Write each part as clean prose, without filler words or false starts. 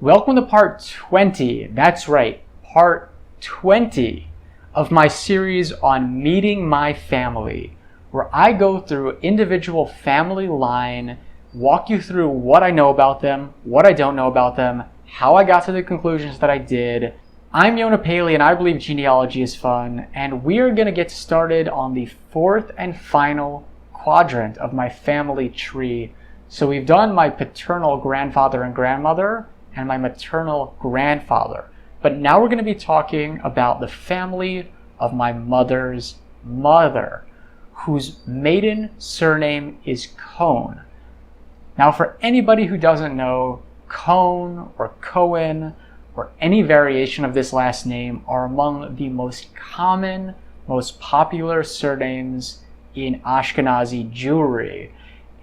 Welcome to part 20, that's right, part 20 of my series on meeting my family, where I go through individual family line, walk you through what I know about them, what I don't know about them, how I got to the conclusions that I did. I'm Jonas and I believe genealogy is fun, and we are going to get started on the fourth and final quadrant of my family tree. So we've done my paternal grandfather and grandmother, and my maternal grandfather. But now we're going to be talking about the family of my mother's mother, whose maiden surname is Kohn. Now, for anybody who doesn't know, Kohn or Cohen or any variation of this last name are among the most common, most popular surnames in Ashkenazi Jewry.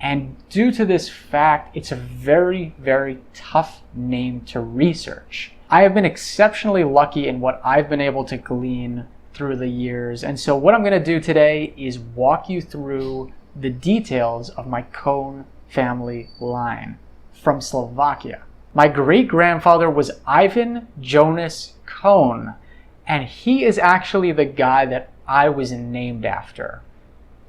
And due to this fact, it's a very, very tough name to research. I have been exceptionally lucky in what I've been able to glean through the years. And so what I'm going to do today is walk you through the details of my Kohn family line from Slovakia. My great-grandfather was Ivan Jonas Kohn, and he is actually the guy that I was named after.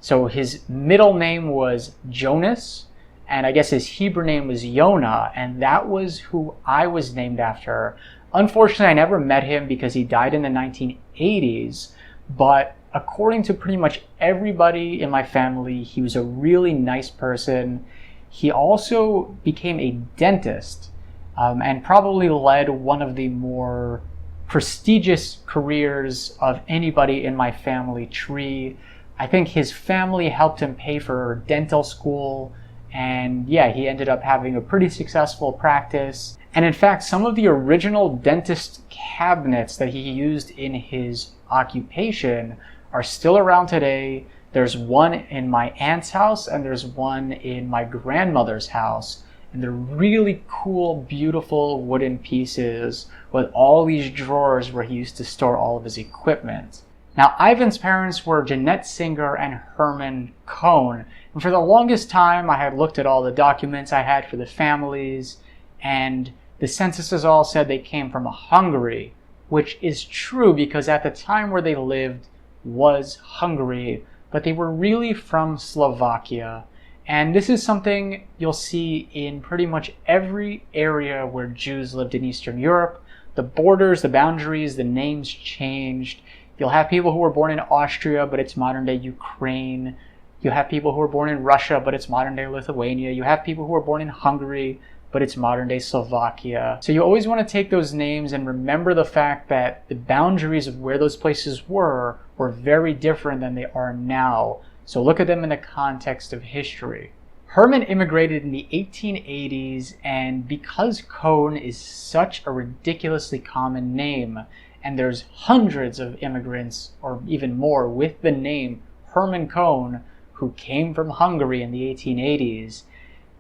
So his middle name was Jonas, and I guess his Hebrew name was Jonas, and that was who I was named after. Unfortunately, I never met him because he died in the 1980s, but according to pretty much everybody in my family, he was a really nice person. He also became a dentist, and probably led one of the more prestigious careers of anybody in my family tree. I think his family helped him pay for dental school, and yeah, he ended up having a pretty successful practice. And in fact, some of the original dentist cabinets that he used in his occupation are still around today. There's one in my aunt's house and there's one in my grandmother's house. And they're really cool, beautiful wooden pieces with all these drawers where he used to store all of his equipment. Now, Ivan's parents were Jeanette Singer and Herman Kohn, and for the longest time I had looked at all the documents I had for the families, and the censuses all said they came from Hungary, which is true because at the time where they lived was Hungary, but they were really from Slovakia. And this is something you'll see in pretty much every area where Jews lived in Eastern Europe. The borders, the boundaries, the names changed. You'll have people who were born in Austria, but it's modern-day Ukraine. You have people who were born in Russia, but it's modern-day Lithuania. You have people who were born in Hungary, but it's modern-day Slovakia. So you always want to take those names and remember the fact that the boundaries of where those places were very different than they are now. So look at them in the context of history. Herman immigrated in the 1880s, and because Kohn is such a ridiculously common name, and there's hundreds of immigrants, or even more, with the name Herman Kohn, who came from Hungary in the 1880s.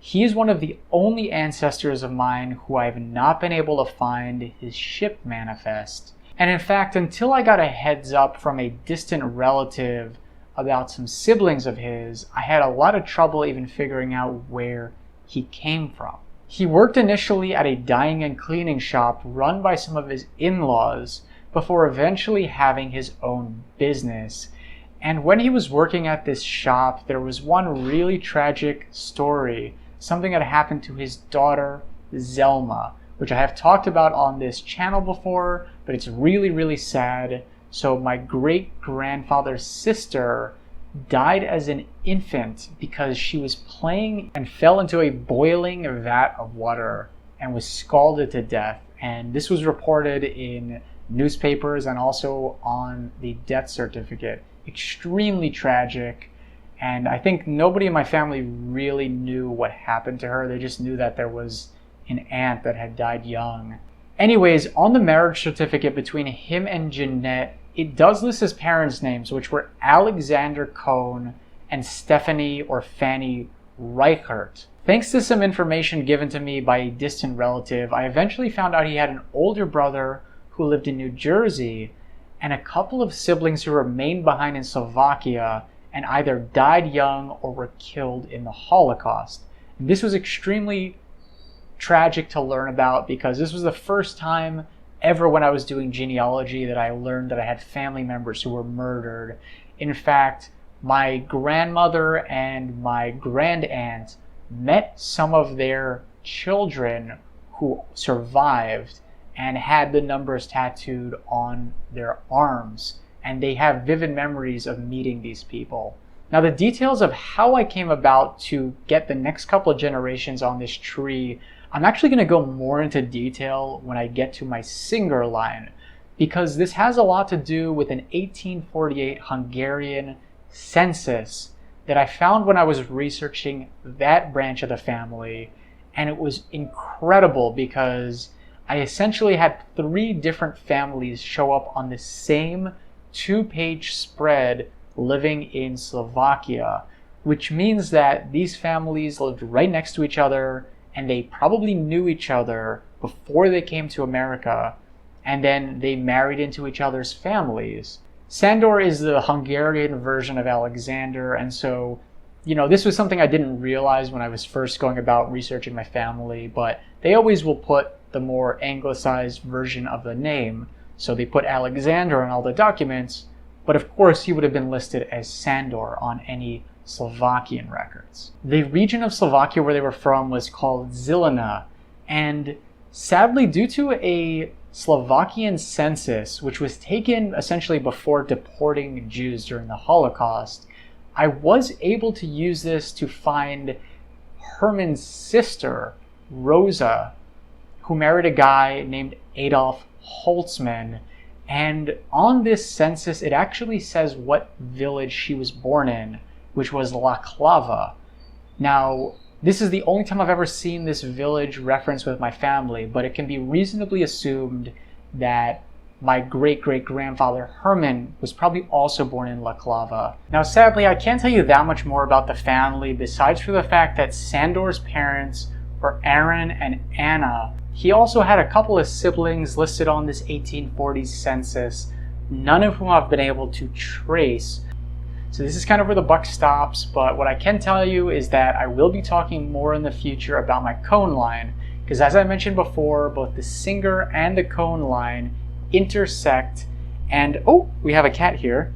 He is one of the only ancestors of mine who I have not been able to find his ship manifest. And in fact, until I got a heads up from a distant relative about some siblings of his, I had a lot of trouble even figuring out where he came from. He worked initially at a dyeing and cleaning shop run by some of his in-laws, before eventually having his own business. And when he was working at this shop, there was one really tragic story, something that happened to his daughter, Zelma, which I have talked about on this channel before, but it's really, really sad. So my great-grandfather's sister died as an infant because she was playing and fell into a boiling vat of water and was scalded to death. And this was reported in newspapers and also on the death certificate. Extremely tragic, and I think nobody in my family really knew what happened to her. They just knew that there was an aunt that had died young. Anyways, on the marriage certificate between him and Jeanette, it does list his parents' names, which were Alexander Kohn and Stephanie or Fanny Reichert. Thanks to some information given to me by a distant relative, I eventually found out he had an older brother who lived in New Jersey, and a couple of siblings who remained behind in Slovakia and either died young or were killed in the Holocaust. And this was extremely tragic to learn about, because this was the first time ever when I was doing genealogy that I learned that I had family members who were murdered. In fact, my grandmother and my grandaunt met some of their children who survived and had the numbers tattooed on their arms, and they have vivid memories of meeting these people. Now, the details of how I came about to get the next couple of generations on this tree, I'm actually going to go more into detail when I get to my Singer line, because this has a lot to do with an 1848 Hungarian census that I found when I was researching that branch of the family. And it was incredible because I essentially had 3 different families show up on the same 2-page spread living in Slovakia, which means that these families lived right next to each other, and they probably knew each other before they came to America, and then they married into each other's families. Sandor is the Hungarian version of Alexander, and so, this was something I didn't realize when I was first going about researching my family, but they always will put the more anglicized version of the name. So they put Alexander on all the documents, but of course he would have been listed as Sandor on any Slovakian records. The region of Slovakia where they were from was called Zilina, and sadly, due to a Slovakian census, which was taken essentially before deporting Jews during the Holocaust, I was able to use this to find Herman's sister, Rosa, who married a guy named Adolf Holtzman. And on this census, it actually says what village she was born in, which was Laclava. Now, this is the only time I've ever seen this village referenced with my family, but it can be reasonably assumed that my great-great-grandfather Herman was probably also born in Laclava. Now, sadly, I can't tell you that much more about the family besides for the fact that Sandor's parents were Aaron and Anna. He also had a couple of siblings listed on this 1840s census, none of whom I've been able to trace. So this is kind of where the buck stops, but what I can tell you is that I will be talking more in the future about my Cohn line, because as I mentioned before, both the Singer and the Cohn line intersect, and oh, we have a cat here.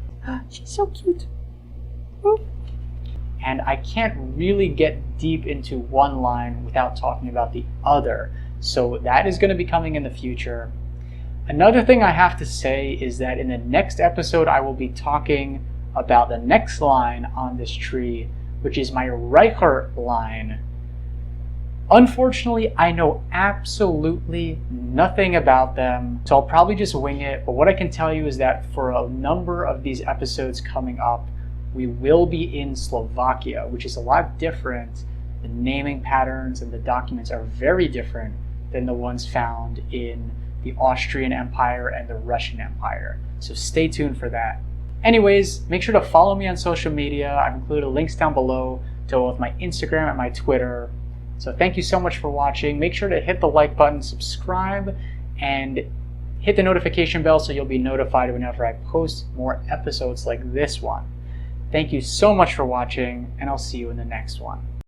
She's so cute. Oh. And I can't really get deep into one line without talking about the other. So that is going to be coming in the future. Another thing I have to say is that in the next episode, I will be talking about the next line on this tree, which is my Reichert line. Unfortunately, I know absolutely nothing about them, so I'll probably just wing it. But what I can tell you is that for a number of these episodes coming up, we will be in Slovakia, which is a lot different. The naming patterns and the documents are very different than the ones found in the Austrian Empire and the Russian Empire. So stay tuned for that. Anyways, make sure to follow me on social media. I've included links down below to both my Instagram and my Twitter. So thank you so much for watching. Make sure to hit the like button, subscribe, and hit the notification bell so you'll be notified whenever I post more episodes like this one. Thank you so much for watching, and I'll see you in the next one.